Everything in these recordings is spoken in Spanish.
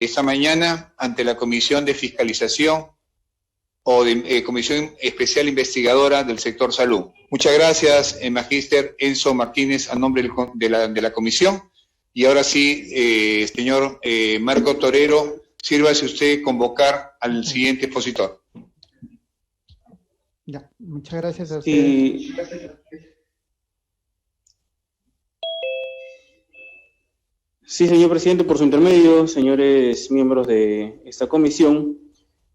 esta mañana ante la Comisión de Fiscalización o de Comisión Especial Investigadora del Sector Salud. Muchas gracias, Magíster Enzo Martínez, a nombre de la Comisión. Y ahora sí, señor Marco Torero, sírvase usted convocar al siguiente expositor. Ya, muchas gracias a usted. Sí, señor presidente, por su intermedio, señores miembros de esta comisión,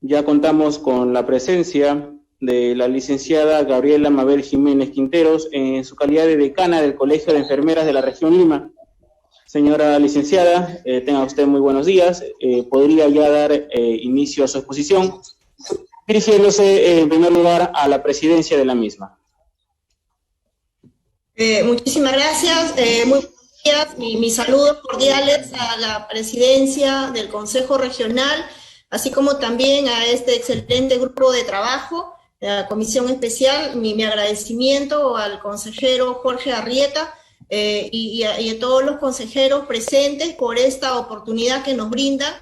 ya contamos con la presencia de la licenciada Gabriela Mabel Jiménez Quinteros en su calidad de decana del Colegio de Enfermeras de la Región Lima. Señora licenciada, tenga usted muy buenos días. Podría ya dar inicio a su exposición, dirigiéndose en primer lugar a la presidencia de la misma. Muchísimas gracias. Muy buenos días. Mis saludos cordiales a la presidencia del Consejo Regional, así como también a este excelente grupo de trabajo, la Comisión Especial. Mi agradecimiento al consejero Jorge Arrieta y a todos los consejeros presentes por esta oportunidad que nos brindan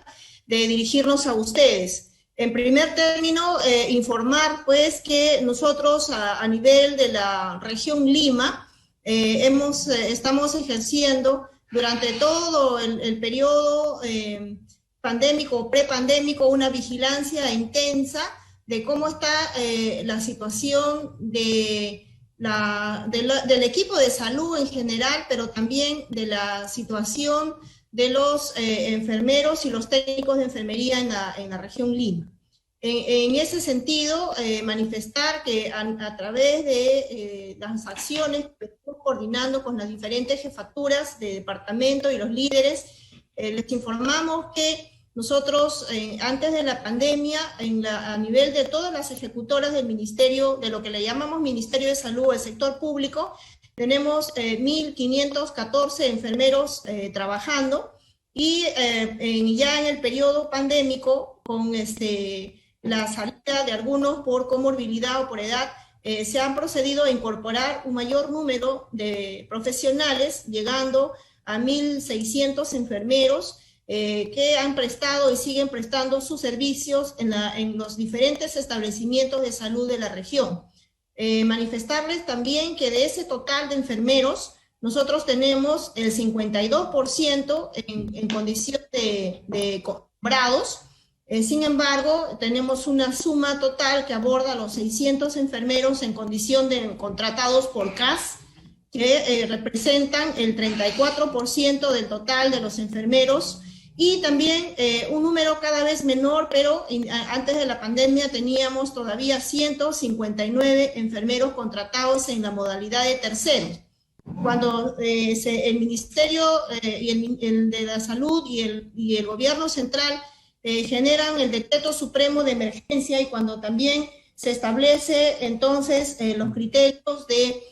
de dirigirnos a ustedes. En primer término, informar pues que nosotros a nivel de la región Lima estamos ejerciendo durante todo el periodo pandémico o prepandémico una vigilancia intensa de cómo está la situación del equipo de salud en general, pero también de la situación de los enfermeros y los técnicos de enfermería en la región Lima. En ese sentido, manifestar que a través de las acciones que estamos coordinando con las diferentes jefaturas de departamento y los líderes, les informamos que nosotros, antes de la pandemia, a nivel de todas las ejecutoras del ministerio, de lo que le llamamos Ministerio de Salud o el sector público, tenemos 1.514 enfermeros trabajando, y ya en el periodo pandémico, con la salida de algunos por comorbilidad o por edad, se han procedido a incorporar un mayor número de profesionales, llegando a 1.600 enfermeros que han prestado y siguen prestando sus servicios en los diferentes establecimientos de salud de la región. Manifestarles también que de ese total de enfermeros, nosotros tenemos el 52% en condición de cobrados. Sin embargo, tenemos una suma total que aborda los 600 enfermeros en condición de contratados por CAS, que representan el 34% del total de los enfermeros, y también un número cada vez menor, pero antes de la pandemia teníamos todavía 159 enfermeros contratados en la modalidad de terceros. Cuando el Ministerio el de la Salud y el Gobierno Central generan el Decreto Supremo de Emergencia, y cuando también se establece entonces los criterios de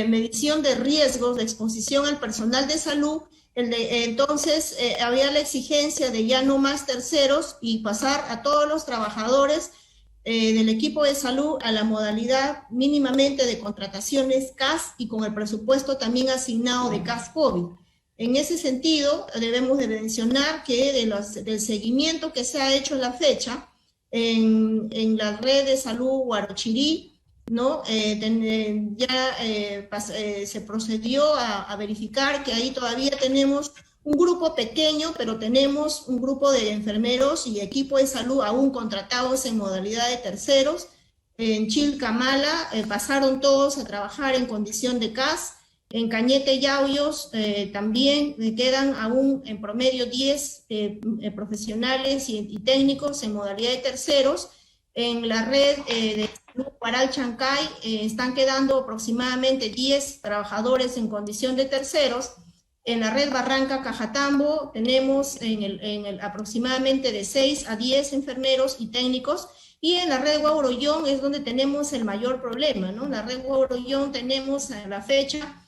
medición de riesgos de exposición al personal de salud, entonces había la exigencia de ya no más terceros y pasar a todos los trabajadores del equipo de salud a la modalidad mínimamente de contrataciones CAS, y con el presupuesto también asignado de CAS COVID. En ese sentido, debemos de mencionar que del seguimiento que se ha hecho en la fecha en la red de salud Huarochirí, ¿no? Se procedió a verificar que ahí todavía tenemos un grupo pequeño, pero tenemos un grupo de enfermeros y equipo de salud aún contratados en modalidad de terceros. En Chilcamala pasaron todos a trabajar en condición de CAS. En Cañete Yauyos también quedan aún en promedio 10 profesionales y técnicos en modalidad de terceros. En la red de Huaral Chancay están quedando aproximadamente 10 trabajadores en condición de terceros. En la red Barranca Cajatambo tenemos aproximadamente de 6 a 10 enfermeros y técnicos. Y en la red Huarollón es donde tenemos el mayor problema, ¿no? En la red Huarollón tenemos a la fecha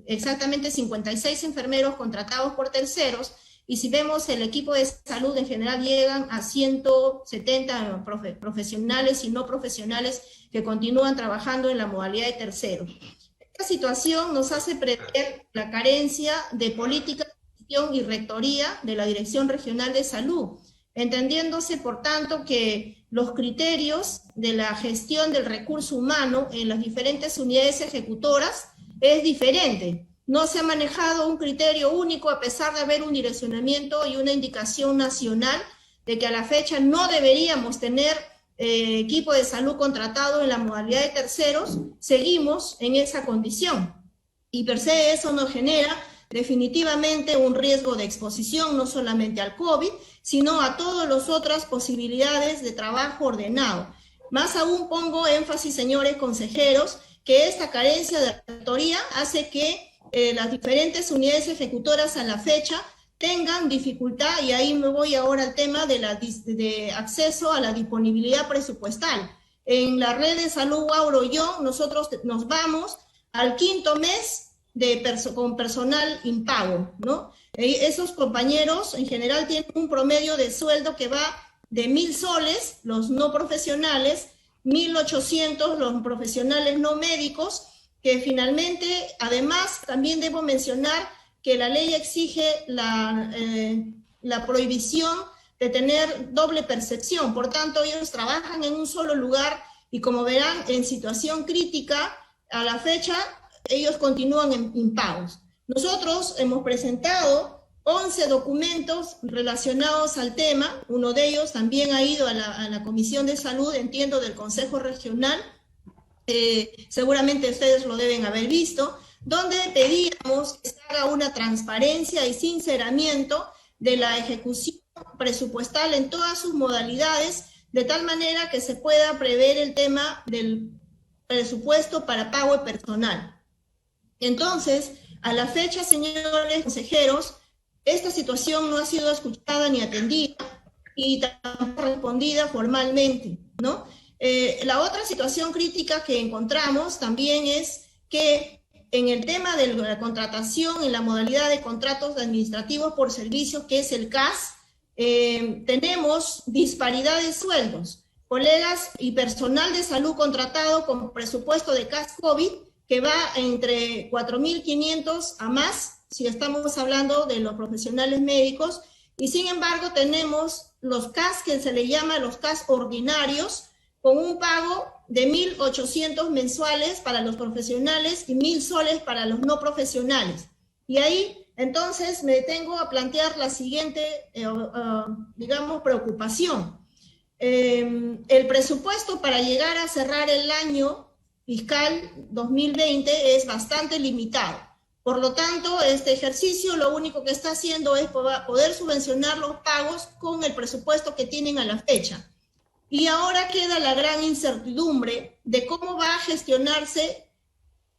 exactamente 56 enfermeros contratados por terceros, y si vemos el equipo de salud en general llegan a 170 profesionales y no profesionales que continúan trabajando en la modalidad de terceros. Esta situación nos hace prever la carencia de políticas gestión y rectoría de la Dirección Regional de Salud, entendiéndose, por tanto, que los criterios de la gestión del recurso humano en las diferentes unidades ejecutoras es diferente. No se ha manejado un criterio único, a pesar de haber un direccionamiento y una indicación nacional de que a la fecha no deberíamos tener equipo de salud contratado en la modalidad de terceros. Seguimos en esa condición. Y per se eso nos genera definitivamente un riesgo de exposición, no solamente al COVID, sino a todas las otras posibilidades de trabajo ordenado. Más aún pongo énfasis, señores consejeros, que esta carencia de rectoría hace que las diferentes unidades ejecutoras a la fecha tengan dificultad, y ahí me voy ahora al tema de acceso a la disponibilidad presupuestal. En la red de salud Guauro-Ollón, nosotros nos vamos al 5º mes con personal impago, ¿no? Esos compañeros en general tienen un promedio de sueldo que va de 1.000 soles, los no profesionales, 1.800 los profesionales no médicos, que finalmente, además, también debo mencionar que la ley exige la prohibición de tener doble percepción. Por tanto, ellos trabajan en un solo lugar y, como verán, en situación crítica, a la fecha, ellos continúan en impagos. Nosotros hemos presentado 11 documentos relacionados al tema. Uno de ellos también ha ido a la Comisión de Salud, entiendo, del Consejo Regional. Seguramente ustedes lo deben haber visto, donde pedíamos que se haga una transparencia y sinceramiento de la ejecución presupuestal en todas sus modalidades, de tal manera que se pueda prever el tema del presupuesto para pago de personal. Entonces, a la fecha, señores consejeros, esta situación no ha sido escuchada ni atendida y tampoco respondida formalmente, ¿no? La otra situación crítica que encontramos también es que en el tema de la contratación, en la modalidad de contratos administrativos por servicios, que es el CAS, tenemos disparidad de sueldos. Colegas y personal de salud contratado con presupuesto de CAS COVID, que va entre 4.500 a más, si estamos hablando de los profesionales médicos, y sin embargo tenemos los CAS, que se le llama los CAS ordinarios, con un pago de 1.800 mensuales para los profesionales y 1.000 soles para los no profesionales. Y ahí, entonces, me detengo a plantear la siguiente, digamos, preocupación. El presupuesto para llegar a cerrar el año fiscal 2020 es bastante limitado. Por lo tanto, este ejercicio lo único que está haciendo es poder subvencionar los pagos con el presupuesto que tienen a la fecha. Y ahora queda la gran incertidumbre de cómo va a gestionarse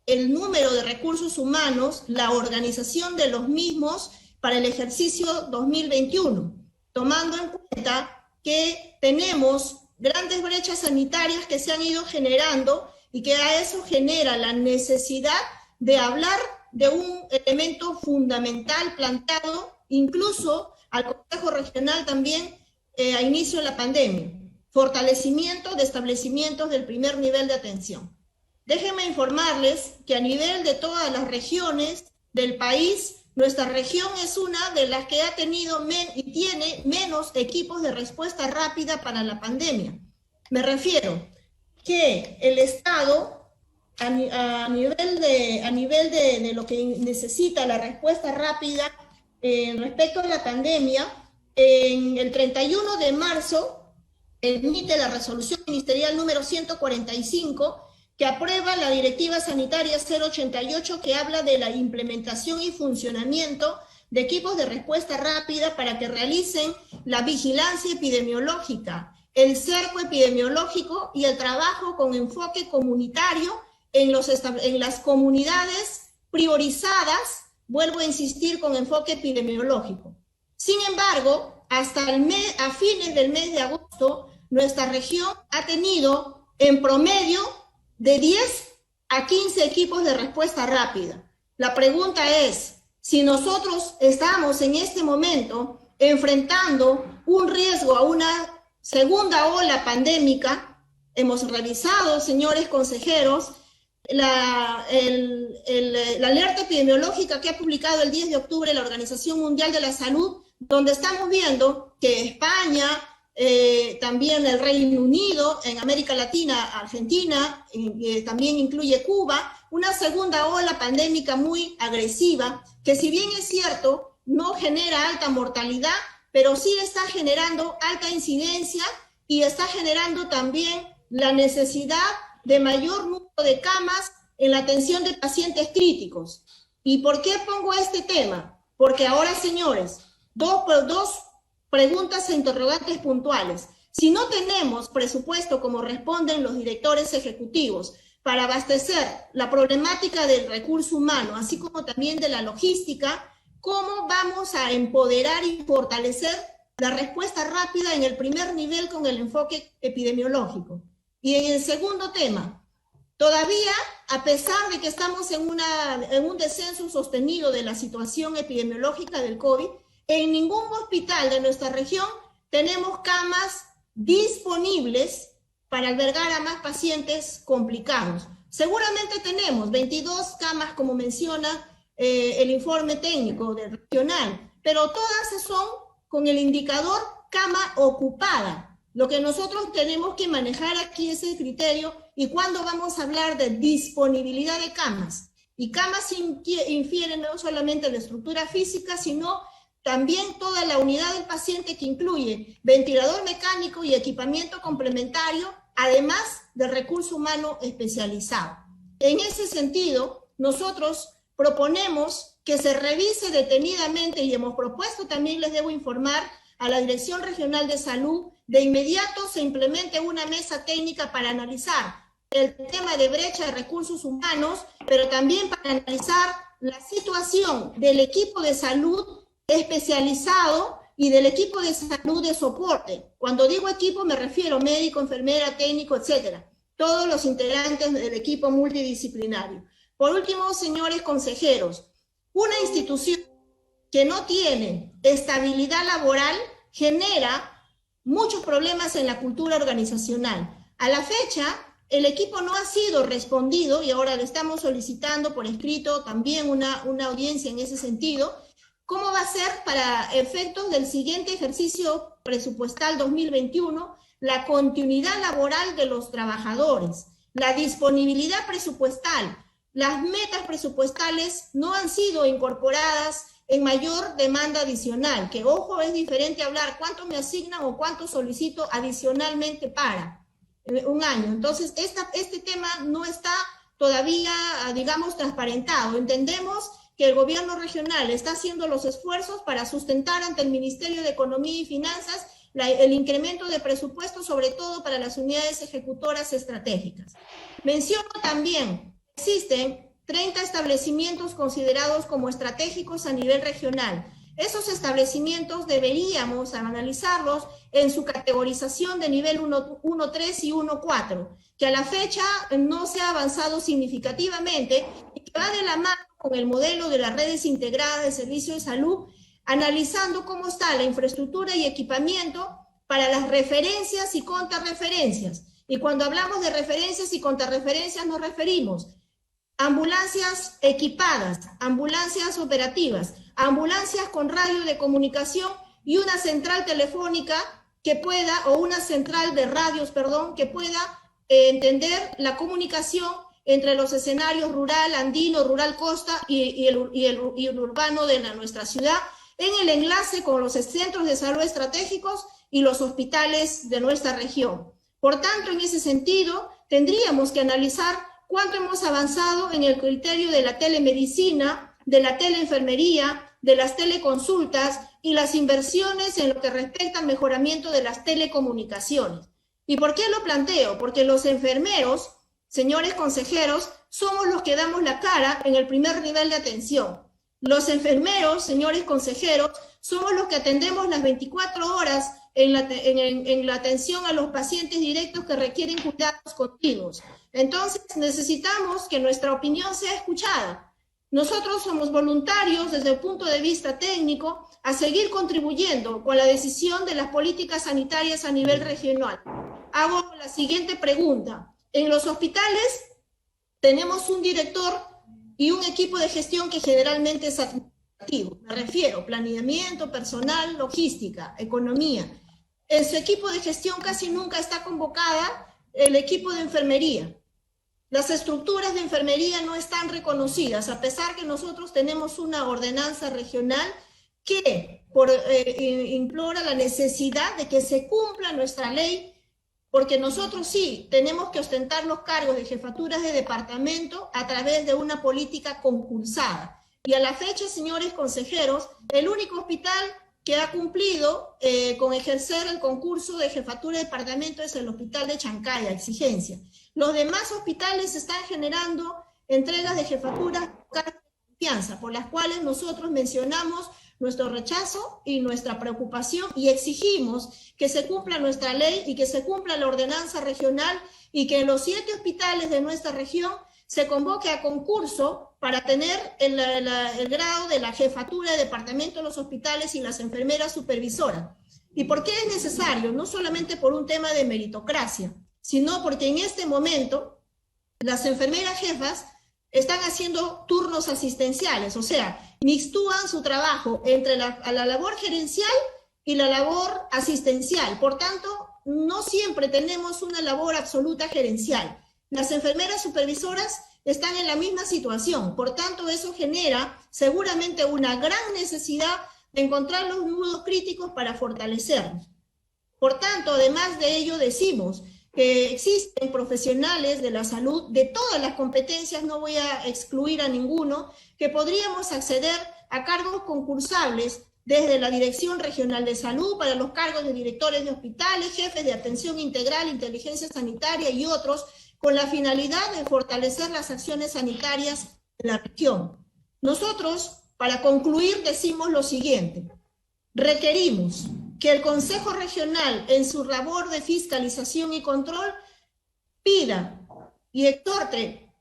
el número de recursos humanos, la organización de los mismos para el ejercicio 2021, tomando en cuenta que tenemos grandes brechas sanitarias que se han ido generando y que a eso genera la necesidad de hablar de un elemento fundamental planteado incluso al Consejo Regional también a inicio de la pandemia: fortalecimiento de establecimientos del primer nivel de atención. Déjenme informarles que a nivel de todas las regiones del país, nuestra región es una de las que ha tenido y tiene menos equipos de respuesta rápida para la pandemia. Me refiero que el Estado, a nivel de lo que necesita la respuesta rápida respecto a la pandemia, en el 31 de marzo, emite la resolución ministerial número 145, que aprueba la Directiva Sanitaria 088, que habla de la implementación y funcionamiento de equipos de respuesta rápida para que realicen la vigilancia epidemiológica, el cerco epidemiológico y el trabajo con enfoque comunitario en las comunidades priorizadas, vuelvo a insistir, con enfoque epidemiológico. Sin embargo, hasta a fines del mes de agosto, nuestra región ha tenido en promedio de 10 a 15 equipos de respuesta rápida. La pregunta es, si nosotros estamos en este momento enfrentando un riesgo a una segunda ola pandémica, hemos revisado, señores consejeros, la alerta epidemiológica que ha publicado el 10 de octubre la Organización Mundial de la Salud, donde estamos viendo que España, también el Reino Unido, en América Latina, Argentina, también incluye Cuba, una segunda ola pandémica muy agresiva, que si bien es cierto, no genera alta mortalidad, pero sí está generando alta incidencia y está generando también la necesidad de mayor número de camas en la atención de pacientes críticos. ¿Y por qué pongo este tema? Porque ahora, señores, dos preguntas e interrogantes puntuales. Si no tenemos presupuesto, como responden los directores ejecutivos, para abastecer la problemática del recurso humano, así como también de la logística, ¿cómo vamos a empoderar y fortalecer la respuesta rápida en el primer nivel con el enfoque epidemiológico? Y en el segundo tema, todavía, a pesar de que estamos en un descenso sostenido de la situación epidemiológica del COVID, en ningún hospital de nuestra región tenemos camas disponibles para albergar a más pacientes complicados. Seguramente tenemos 22 camas, como menciona el informe técnico del regional, pero todas son con el indicador cama ocupada. Lo que nosotros tenemos que manejar aquí es el criterio y cuando vamos a hablar de disponibilidad de camas. Y camas infieren no solamente la estructura física, sino también toda la unidad del paciente, que incluye ventilador mecánico y equipamiento complementario, además del recurso humano especializado. En ese sentido, nosotros proponemos que se revise detenidamente, y hemos propuesto también, les debo informar, a la Dirección Regional de Salud, de inmediato se implemente una mesa técnica para analizar el tema de brecha de recursos humanos, pero también para analizar la situación del equipo de salud especializado y del equipo de salud de soporte. Cuando digo equipo me refiero médico, enfermera, técnico, etcétera. Todos los integrantes del equipo multidisciplinario. Por último, señores consejeros, una institución que no tiene estabilidad laboral genera muchos problemas en la cultura organizacional. A la fecha, el equipo no ha sido respondido y ahora le estamos solicitando por escrito también una audiencia en ese sentido. ¿Cómo va a ser para efectos del siguiente ejercicio presupuestal 2021 la continuidad laboral de los trabajadores, la disponibilidad presupuestal? Las metas presupuestales no han sido incorporadas en mayor demanda adicional, que ojo, es diferente hablar cuánto me asignan o cuánto solicito adicionalmente para un año. Entonces, este tema no está todavía, digamos, transparentado. Entendemos que el gobierno regional está haciendo los esfuerzos para sustentar ante el Ministerio de Economía y Finanzas el incremento de presupuesto, sobre todo para las unidades ejecutoras estratégicas. Menciono también, existen 30 establecimientos considerados como estratégicos a nivel regional. Esos establecimientos deberíamos analizarlos en su categorización de nivel 1.3 y 1.4, que a la fecha no se ha avanzado significativamente y que va de la mano con el modelo de las redes integradas de servicio de salud, analizando cómo está la infraestructura y equipamiento para las referencias y contrarreferencias. Y cuando hablamos de referencias y contrarreferencias nos referimos a ambulancias equipadas, ambulancias operativas, ambulancias con radio de comunicación y una central telefónica que pueda, o una central de radios, perdón, que pueda entender la comunicación entre los escenarios rural, andino, rural costa y el urbano de nuestra ciudad, en el enlace con los centros de salud estratégicos y los hospitales de nuestra región. Por tanto, en ese sentido, tendríamos que analizar cuánto hemos avanzado en el criterio de la telemedicina, de la teleenfermería, de las teleconsultas y las inversiones en lo que respecta al mejoramiento de las telecomunicaciones. ¿Y por qué lo planteo? Porque los enfermeros, señores consejeros, somos los que damos la cara en el primer nivel de atención. Los enfermeros, señores consejeros, somos los que atendemos las 24 horas en la atención a los pacientes directos que requieren cuidados continuos. Entonces, necesitamos que nuestra opinión sea escuchada. Nosotros somos voluntarios desde el punto de vista técnico a seguir contribuyendo con la decisión de las políticas sanitarias a nivel regional. Hago la siguiente pregunta. En los hospitales tenemos un director y un equipo de gestión que generalmente es administrativo. Me refiero, planeamiento, personal, logística, economía. En su equipo de gestión casi nunca está convocada el equipo de enfermería. Las estructuras de enfermería no están reconocidas, a pesar que nosotros tenemos una ordenanza regional que implora la necesidad de que se cumpla nuestra ley, porque nosotros sí tenemos que ostentar los cargos de jefaturas de departamento a través de una política concursada. Y a la fecha, señores consejeros, el único hospital que ha cumplido con ejercer el concurso de jefatura de departamento es el hospital de Chancaya, exigencia. Los demás hospitales están generando entregas de jefaturas de confianza, por las cuales nosotros mencionamos nuestro rechazo y nuestra preocupación y exigimos que se cumpla nuestra ley y que se cumpla la ordenanza regional y que en los 7 hospitales de nuestra región se convoque a concurso para tener el grado de la jefatura de departamento de los hospitales y las enfermeras supervisoras. ¿Y por qué es necesario? No solamente por un tema de meritocracia, sino porque en este momento las enfermeras jefas están haciendo turnos asistenciales, o sea, mixtúan su trabajo entre la labor gerencial y la labor asistencial. Por tanto, no siempre tenemos una labor absoluta gerencial. Las enfermeras supervisoras están en la misma situación, por tanto, eso genera seguramente una gran necesidad de encontrar los nudos críticos para fortalecernos. Por tanto, además de ello, decimos que existen profesionales de la salud de todas las competencias, no voy a excluir a ninguno, que podríamos acceder a cargos concursables desde la Dirección Regional de Salud para los cargos de directores de hospitales, jefes de atención integral, inteligencia sanitaria y otros, con la finalidad de fortalecer las acciones sanitarias de la región. Nosotros, para concluir, decimos lo siguiente: requerimos que el Consejo Regional, en su labor de fiscalización y control, pida y exhorte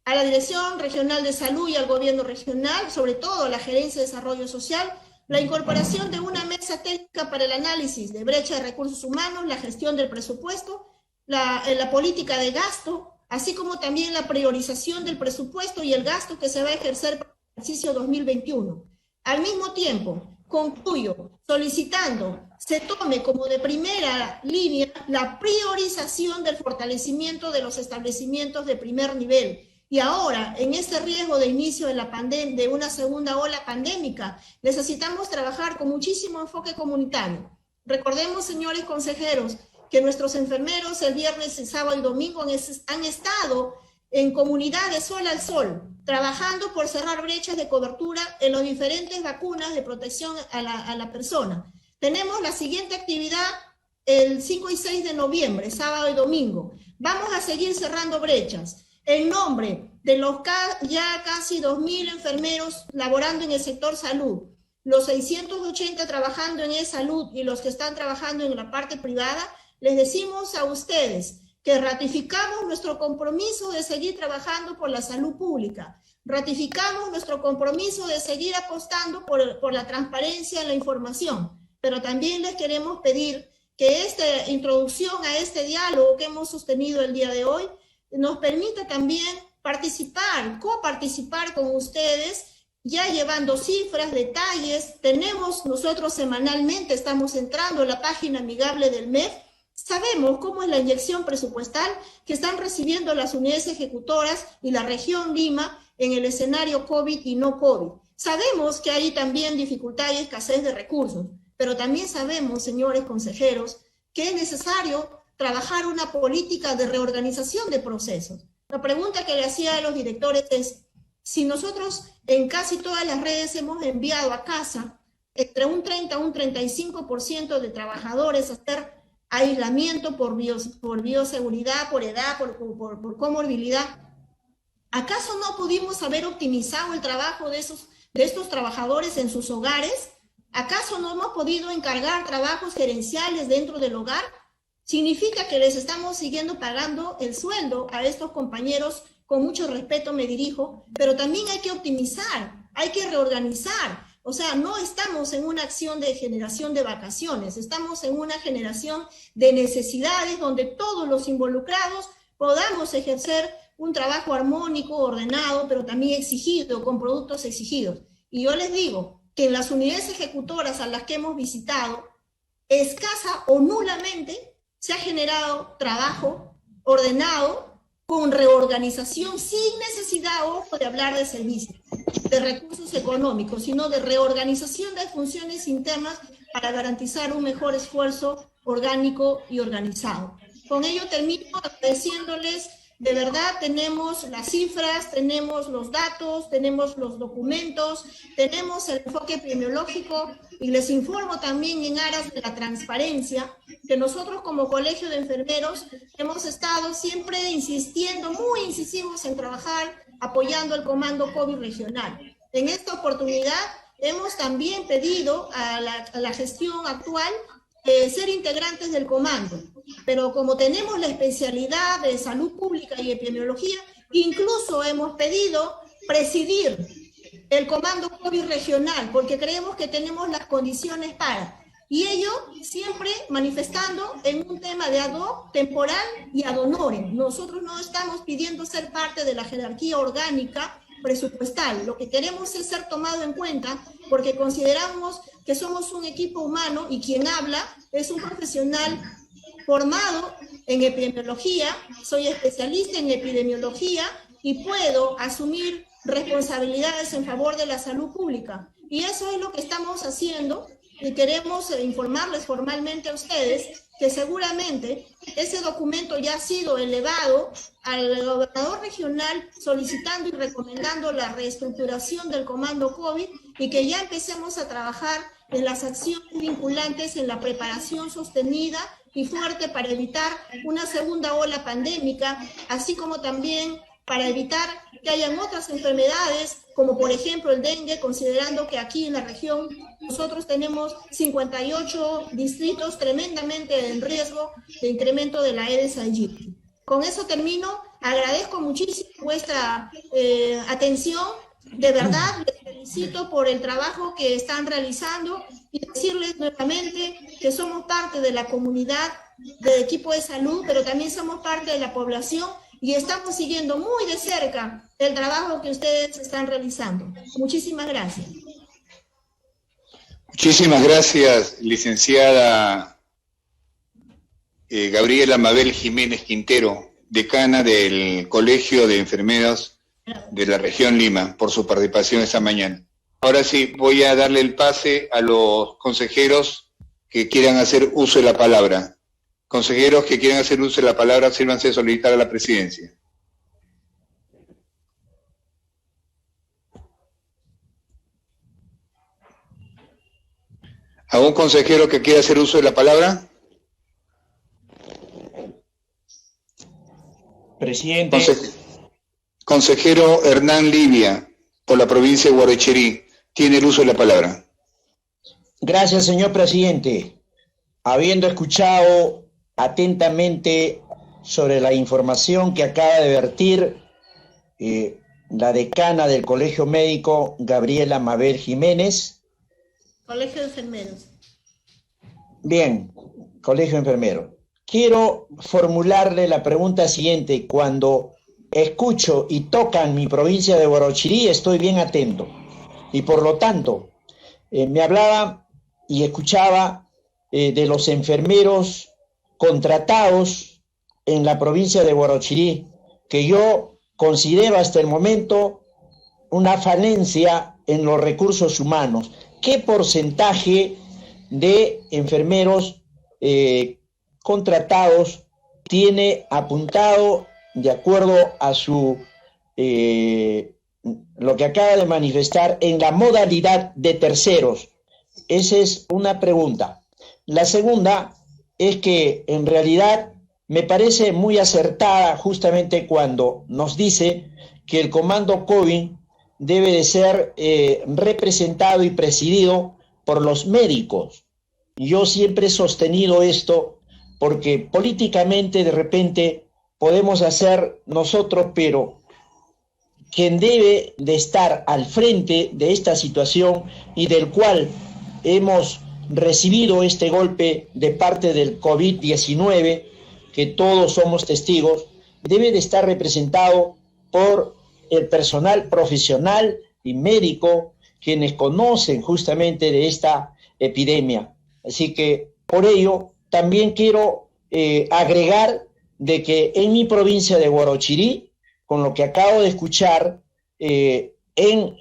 a la Dirección Regional de Salud y al Gobierno Regional, sobre todo a la Gerencia de Desarrollo Social, la incorporación de una mesa técnica para el análisis de brecha de recursos humanos, la gestión del presupuesto, la política de gasto, así como también la priorización del presupuesto y el gasto que se va a ejercer para el ejercicio 2021. Al mismo tiempo, concluyo solicitando se tome como de primera línea la priorización del fortalecimiento de los establecimientos de primer nivel. Y ahora, en este riesgo de inicio de la de una segunda ola pandémica, necesitamos trabajar con muchísimo enfoque comunitario. Recordemos, señores consejeros, que nuestros enfermeros el viernes, el sábado y domingo han estado en comunidades sol al sol, trabajando por cerrar brechas de cobertura en las diferentes vacunas de protección a la persona. Tenemos la siguiente actividad el 5 y 6 de noviembre, sábado y domingo. Vamos a seguir cerrando brechas. En nombre de los ya casi 2.000 enfermeros laborando en el sector salud, los 680 trabajando en e-salud y los que están trabajando en la parte privada, les decimos a ustedes que ratificamos nuestro compromiso de seguir trabajando por la salud pública, ratificamos nuestro compromiso de seguir apostando por la transparencia en la información, pero también les queremos pedir que esta introducción a este diálogo que hemos sostenido el día de hoy nos permita también coparticipar con ustedes, ya llevando cifras, detalles. Tenemos nosotros semanalmente, estamos entrando a la página amigable del MEF, sabemos cómo es la inyección presupuestal que están recibiendo las unidades ejecutoras y la región Lima en el escenario COVID y no COVID. Sabemos que hay también dificultad y escasez de recursos, pero también sabemos, señores consejeros, que es necesario trabajar una política de reorganización de procesos. La pregunta que le hacía a los directores es, si nosotros en casi todas las redes hemos enviado a casa entre un 30 a un 35% de trabajadores a hacer aislamiento por bioseguridad, por edad, por comorbilidad, ¿acaso no pudimos haber optimizado el trabajo de estos trabajadores en sus hogares? ¿Acaso no hemos podido encargar trabajos gerenciales dentro del hogar? Significa que les estamos siguiendo pagando el sueldo a estos compañeros, con mucho respeto me dirijo, pero también hay que optimizar, hay que reorganizar. O sea, no estamos en una acción de generación de vacaciones, estamos en una generación de necesidades donde todos los involucrados podamos ejercer un trabajo armónico, ordenado, pero también exigido, con productos exigidos. Y yo les digo que en las unidades ejecutoras a las que hemos visitado, escasa o nulamente se ha generado trabajo ordenado, con reorganización, sin necesidad, ojo, de hablar de servicios, de recursos económicos, sino de reorganización de funciones internas para garantizar un mejor esfuerzo orgánico y organizado. Con ello termino agradeciéndoles. De verdad, tenemos las cifras, tenemos los datos, tenemos los documentos, tenemos el enfoque epidemiológico, y les informo también, en aras de la transparencia, que nosotros como Colegio de Enfermeros hemos estado siempre insistiendo, muy incisivos en trabajar, apoyando el Comando COVID regional. En esta oportunidad hemos también pedido a la gestión actual ser integrantes del comando, pero como tenemos la especialidad de salud pública y epidemiología, incluso hemos pedido presidir el comando COVID regional, porque creemos que tenemos las condiciones para, y ello siempre manifestando en un tema de ad hoc, temporal y ad honorem. Nosotros no estamos pidiendo ser parte de la jerarquía orgánica presupuestal, lo que queremos es ser tomado en cuenta, porque consideramos que somos un equipo humano y quien habla es un profesional formado en epidemiología, soy especialista en epidemiología y puedo asumir responsabilidades en favor de la salud pública. Y eso es lo que estamos haciendo, y queremos informarles formalmente a ustedes que seguramente ese documento ya ha sido elevado al gobernador regional solicitando y recomendando la reestructuración del comando COVID, y que ya empecemos a trabajar en las acciones vinculantes en la preparación sostenida y fuerte para evitar una segunda ola pandémica, así como también para evitar que hayan otras enfermedades, como por ejemplo el dengue, considerando que aquí en la región nosotros tenemos 58 distritos tremendamente en riesgo de incremento de la Aedes aegypti. Con eso termino. Agradezco muchísimo vuestra atención. De verdad, les felicito por el trabajo que están realizando, y decirles nuevamente que somos parte de la comunidad del equipo de salud, pero también somos parte de la población, y estamos siguiendo muy de cerca el trabajo que ustedes están realizando. Muchísimas gracias. Muchísimas gracias, licenciada Gabriela Mabel Jiménez Quintero, decana del Colegio de Enfermeros de la región Lima, por su participación esta mañana. Ahora sí, voy a darle el pase a los consejeros que quieran hacer uso de la palabra. Consejeros que quieran hacer uso de la palabra, sírvanse de solicitar a la presidencia. ¿Algún consejero que quiera hacer uso de la palabra? Presidente. Consejero Hernán Livia, por la provincia de Guaracherí, tiene el uso de la palabra. Gracias, señor presidente. Habiendo escuchado atentamente sobre la información que acaba de vertir la decana del Colegio Médico, Gabriela Mabel Jiménez. Colegio de Enfermeros. Bien, Colegio de Enfermeros. Quiero formularle la pregunta siguiente. Cuando escucho y tocan mi provincia de Guaracherí, estoy bien atento. Y por lo tanto, me hablaba y escuchaba de los enfermeros contratados en la provincia de Guaracherí, que yo considero hasta el momento una falencia en los recursos humanos. ¿Qué porcentaje de enfermeros contratados tiene apuntado de acuerdo a su lo que acaba de manifestar en la modalidad de terceros? Esa es una pregunta. La segunda es que en realidad me parece muy acertada justamente cuando nos dice que el comando COVID debe de ser representado y presidido por los médicos. Yo siempre he sostenido esto porque políticamente de repente podemos hacer nosotros, pero quien debe de estar al frente de esta situación y del cual hemos recibido este golpe de parte del COVID-19, que todos somos testigos, debe de estar representado por el personal profesional y médico, quienes conocen justamente de esta epidemia. Así que por ello también quiero agregar de que en mi provincia de Huarochirí, con lo que acabo de escuchar, en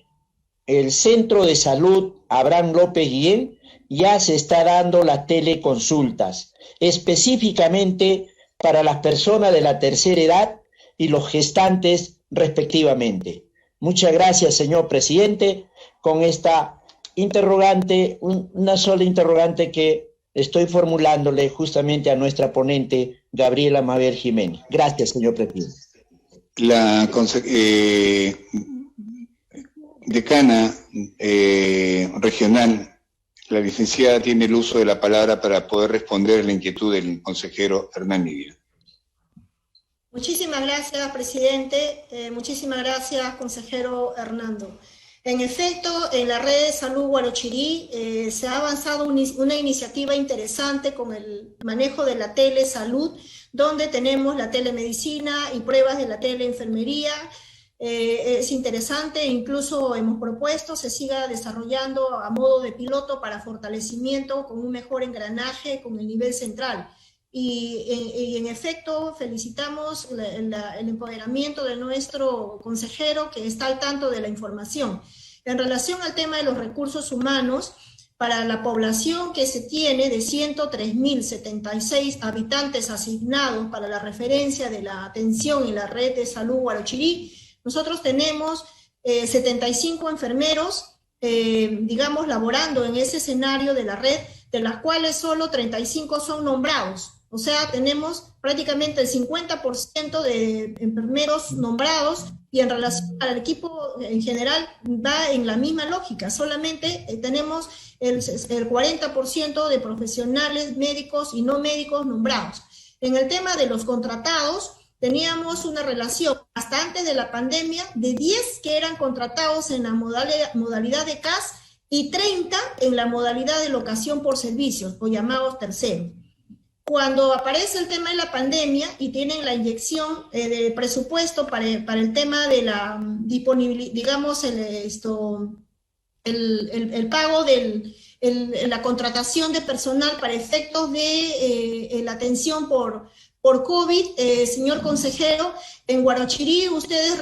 el Centro de Salud Abraham López Guillén ya se está dando las teleconsultas, específicamente para las personas de la tercera edad y los gestantes respectivamente. Muchas gracias, señor presidente, con esta interrogante, una sola interrogante que estoy formulándole justamente a nuestra ponente, Gabriela Mabel Jiménez. Gracias, señor presidente. La decana regional, la licenciada, tiene el uso de la palabra para poder responder a la inquietud del consejero Hernán Nidia. Muchísimas gracias, presidente. Muchísimas gracias, consejero Hernando. En efecto, en la red de salud Huarochirí se ha avanzado una iniciativa interesante con el manejo de la telesalud, donde tenemos la telemedicina y pruebas de la teleenfermería. Es interesante, incluso hemos propuesto se siga desarrollando a modo de piloto para fortalecimiento con un mejor engranaje con el nivel central. Y en efecto felicitamos el empoderamiento de nuestro consejero que está al tanto de la información. En relación al tema de los recursos humanos, para la población que se tiene de 103.076 habitantes asignados para la referencia de la atención en la red de salud Huarochirí, nosotros tenemos 75 enfermeros, digamos, laborando en ese escenario de la red, de las cuales solo 35 son nombrados. O sea, tenemos prácticamente el 50% de enfermeros nombrados y en relación al equipo en general va en la misma lógica. Solamente tenemos el 40% de profesionales médicos y no médicos nombrados. En el tema de los contratados, teníamos una relación hasta antes de la pandemia de 10 que eran contratados en la modalidad de CAS y 30 en la modalidad de locación por servicios o llamados terceros. Cuando aparece el tema de la pandemia y tienen la inyección de presupuesto para el tema de la disponibilidad, digamos, el pago de la contratación de personal para efectos de la atención por COVID, señor consejero, en Huarochirí ustedes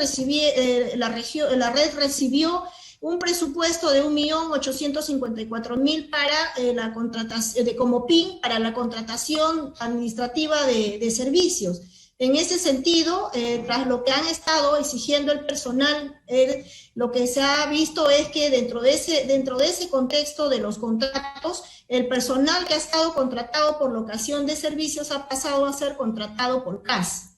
la red recibió un presupuesto de 1.854.000 para la contratación, como PIN, para la contratación administrativa de servicios. En ese sentido, tras lo que han estado exigiendo el personal, lo que se ha visto es que dentro de ese contexto de los contratos, el personal que ha estado contratado por locación de servicios ha pasado a ser contratado por CAS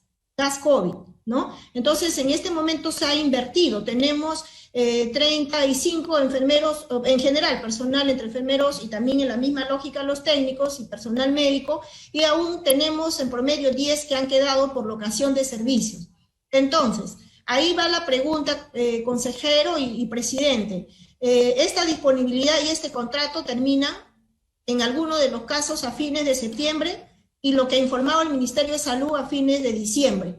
COVID, ¿no? Entonces, en este momento se ha invertido. Tenemos 35 enfermeros, en general, personal entre enfermeros y también en la misma lógica los técnicos y personal médico, y aún tenemos en promedio 10 que han quedado por locación de servicios. Entonces, ahí va la pregunta, consejero y presidente. Esta disponibilidad y este contrato terminan en algunos de los casos a fines de septiembre y lo que ha informado el Ministerio de Salud a fines de diciembre.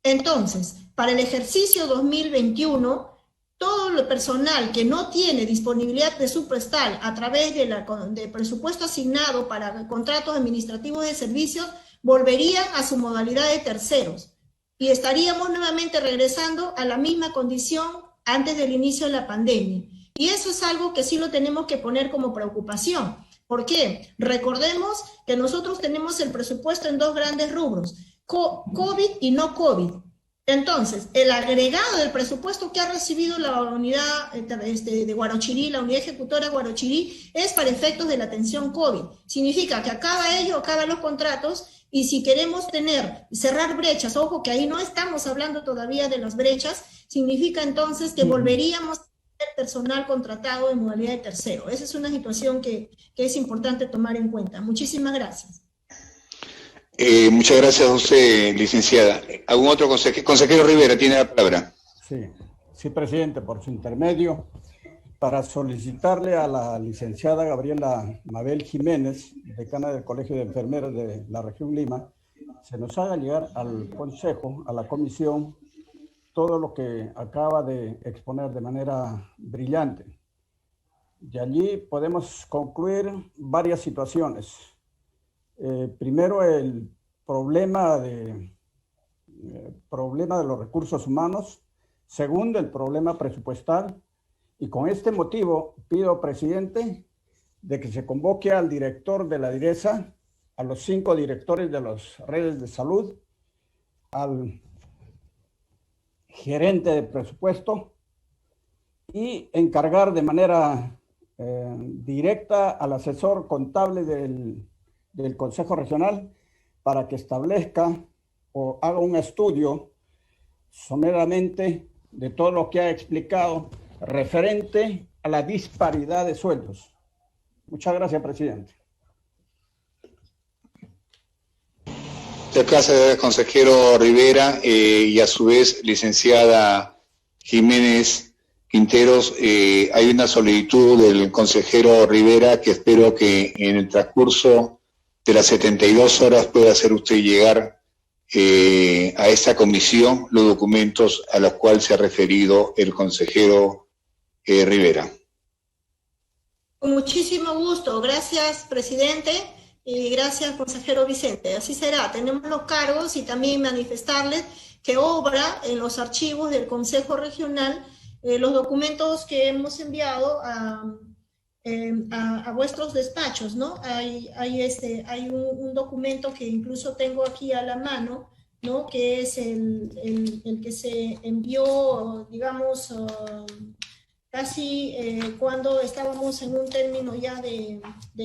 Entonces, para el ejercicio 2021, todo el personal que no tiene disponibilidad presupuestal a través de presupuesto asignado para contratos administrativos de servicios volverían a su modalidad de terceros y estaríamos nuevamente regresando a la misma condición antes del inicio de la pandemia. Y eso es algo que sí lo tenemos que poner como preocupación. ¿Por qué? Recordemos que nosotros tenemos el presupuesto en dos grandes rubros, COVID y no COVID. Entonces, el agregado del presupuesto que ha recibido la unidad de Huarochirí, la unidad ejecutora Huarochirí, es para efectos de la atención COVID. Significa que acaban los contratos, y si queremos cerrar brechas, ojo que ahí no estamos hablando todavía de las brechas, significa entonces que volveríamos a tener personal contratado en modalidad de tercero. Esa es una situación que es importante tomar en cuenta. Muchísimas gracias. Muchas gracias a usted, licenciada. ¿Algún otro consejero? Consejero Rivera, tiene la palabra. Sí, presidente, por su intermedio, para solicitarle a la licenciada Gabriela Mabel Jiménez, decana del Colegio de Enfermeros de la región Lima, se nos haga llegar al Consejo, a la Comisión, todo lo que acaba de exponer de manera brillante. De allí podemos concluir varias situaciones. Primero, el problema de los recursos humanos. Segundo, el problema presupuestal. Y con este motivo pido, presidente, de que se convoque al director de la DIRESA, a los 5 directores de las redes de salud, al gerente de presupuesto y encargar de manera directa al asesor contable del Consejo Regional para que establezca o haga un estudio someramente de todo lo que ha explicado referente a la disparidad de sueldos. Muchas gracias, presidente. Muchas gracias, consejero Rivera, y a su vez, licenciada Jiménez Quinteros. Hay una solicitud del consejero Rivera que espero que en el transcurso de las 72 horas pueda hacer usted llegar a esta comisión los documentos a los cuales se ha referido el consejero Rivera. Con muchísimo gusto. Gracias, presidente, y gracias, consejero Vicente. Así será. Tenemos los cargos y también manifestarles que obra en los archivos del Consejo Regional los documentos que hemos enviado a vuestros despachos, ¿no? Hay un documento que incluso tengo aquí a la mano, ¿no? Que es el que se envió, digamos, casi cuando estábamos en un término ya de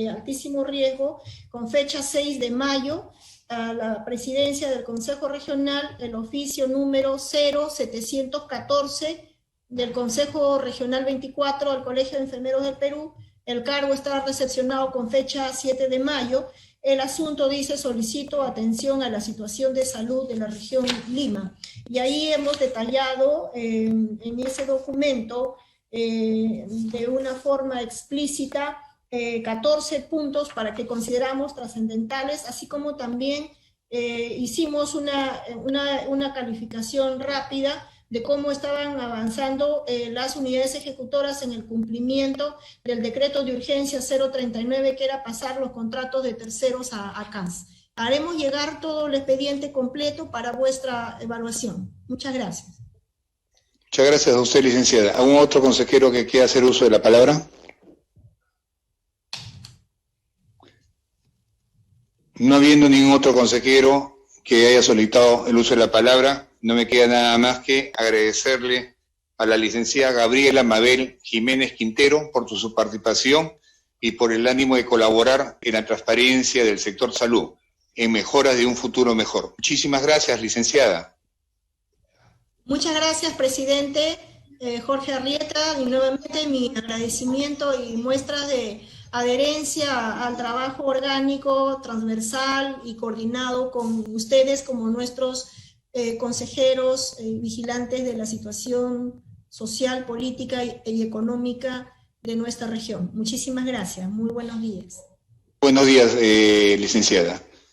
altísimo riesgo, con fecha 6 de mayo, a la presidencia del Consejo Regional, el oficio número 0714 del Consejo Regional 24 al Colegio de Enfermeros del Perú. El cargo está recepcionado con fecha 7 de mayo. El asunto dice: solicito atención a la situación de salud de la región Lima. Y ahí hemos detallado en ese documento de una forma explícita 14 puntos para que consideramos trascendentales, así como también hicimos una calificación rápida de cómo estaban avanzando las unidades ejecutoras en el cumplimiento del decreto de urgencia 039, que era pasar los contratos de terceros a CANS. Haremos llegar todo el expediente completo para vuestra evaluación. Muchas gracias. Muchas gracias a usted, licenciada. ¿Algún otro consejero que quiera hacer uso de la palabra? No habiendo ningún otro consejero que haya solicitado el uso de la palabra, no me queda nada más que agradecerle a la licenciada Gabriela Mabel Jiménez Quintero por su participación y por el ánimo de colaborar en la transparencia del sector salud, en mejoras de un futuro mejor. Muchísimas gracias, licenciada. Muchas gracias, presidente Jorge Arrieta, y nuevamente mi agradecimiento y muestras de adherencia al trabajo orgánico, transversal y coordinado con ustedes como nuestros consejeros vigilantes de la situación social, política y económica de nuestra región. Muchísimas gracias. Muy buenos días. Buenos días, licenciada.